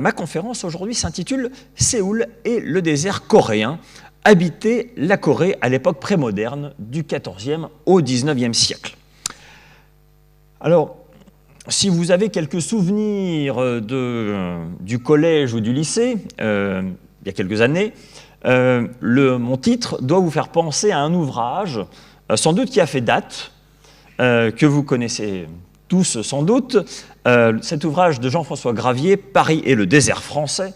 Ma conférence aujourd'hui s'intitule « Séoul et le désert coréen, habiter la Corée à l'époque prémoderne du XIVe au XIXe siècle ». Alors, si vous avez quelques souvenirs du collège ou du lycée, il y a quelques années, mon titre doit vous faire penser à un ouvrage, sans doute qui a fait date, que vous connaissez tous sans doute, cet ouvrage de Jean-François Gravier, « Paris et le désert français »,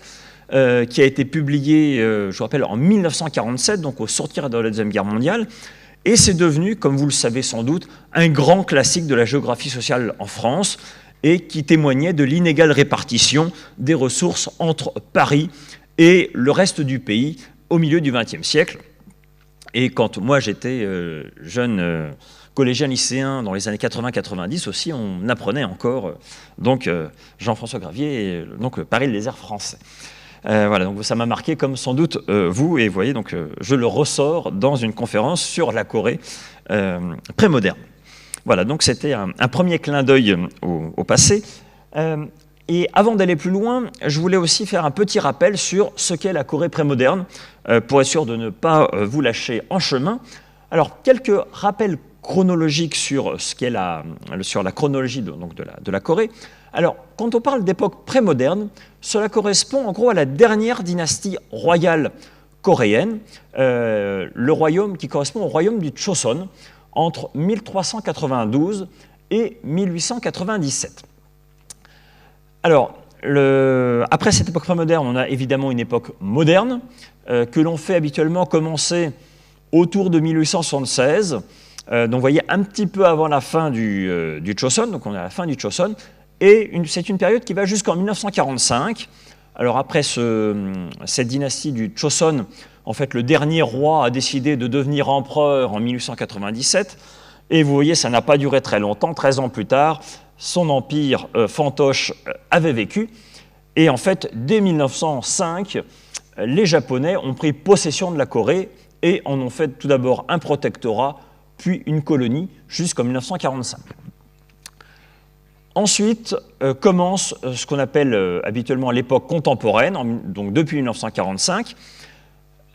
qui a été publié, je vous rappelle, en 1947, donc au sortir de la Deuxième Guerre mondiale, et c'est devenu, comme vous le savez sans doute, un grand classique de la géographie sociale en France, et qui témoignait de l'inégale répartition des ressources entre Paris et le reste du pays au milieu du XXe siècle. Et quand moi j'étais jeune collégien lycéen dans les années 80-90 aussi, on apprenait encore Jean-François Gravier et donc Paris, le désert français. Voilà, donc ça m'a marqué comme sans doute vous, et vous voyez, donc je le ressors dans une conférence sur la Corée prémoderne. Voilà, donc c'était un premier clin d'œil au passé. Et avant d'aller plus loin, je voulais aussi faire un petit rappel sur ce qu'est la Corée prémoderne, pour être sûr de ne pas vous lâcher en chemin. Alors, quelques rappels chronologiques sur ce qu'est la chronologie de la Corée. Alors, quand on parle d'époque prémoderne, cela correspond en gros à la dernière dynastie royale coréenne, le royaume qui correspond au royaume du Choson, entre 1392 et 1897. Alors, après cette époque prémoderne, on a évidemment une époque moderne, que l'on fait habituellement commencer autour de 1876, donc vous voyez un petit peu avant la fin du Choson, donc on est à la fin du Choson, et c'est une période qui va jusqu'en 1945. Alors après cette dynastie du Choson, en fait le dernier roi a décidé de devenir empereur en 1897, et vous voyez ça n'a pas duré très longtemps, 13 ans plus tard, son empire fantoche avait vécu, et en fait dès 1905, les Japonais ont pris possession de la Corée et en ont fait tout d'abord un protectorat, puis une colonie, jusqu'en 1945. Ensuite commence ce qu'on appelle habituellement l'époque contemporaine, donc depuis 1945.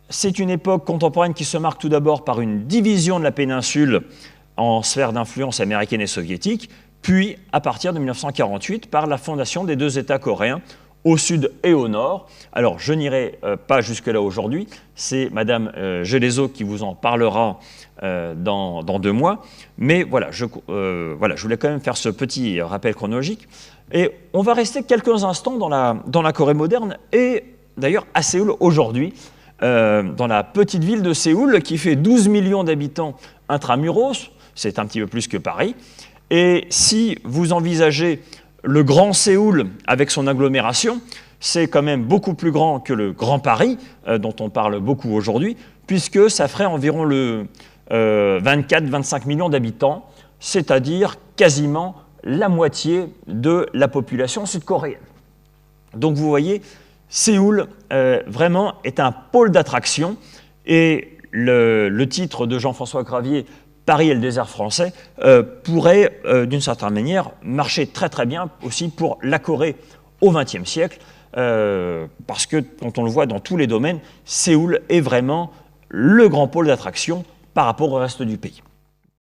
C'est une époque contemporaine qui se marque tout d'abord par une division de la péninsule en sphère d'influence américaine et soviétique, puis à partir de 1948 par la fondation des deux États coréens, au sud et au nord. Alors, je n'irai pas jusque-là aujourd'hui, c'est Madame Gelezo qui vous en parlera dans 2 mois, mais voilà, je voulais quand même faire ce petit rappel chronologique. Et on va rester quelques instants dans la Corée moderne, et d'ailleurs à Séoul aujourd'hui, dans la petite ville de Séoul, qui fait 12 millions d'habitants intramuros, c'est un petit peu plus que Paris, et si vous envisagez le Grand Séoul, avec son agglomération, c'est quand même beaucoup plus grand que le Grand Paris, dont on parle beaucoup aujourd'hui, puisque ça ferait environ 24-25 millions d'habitants, c'est-à-dire quasiment la moitié de la population sud-coréenne. Donc vous voyez, Séoul vraiment est un pôle d'attraction, et le titre de Jean-François Gravier, Paris et le désert français, pourrait, d'une certaine manière, marcher très très bien aussi pour la Corée au XXe siècle, parce que, quand on le voit dans tous les domaines, Séoul est vraiment le grand pôle d'attraction par rapport au reste du pays.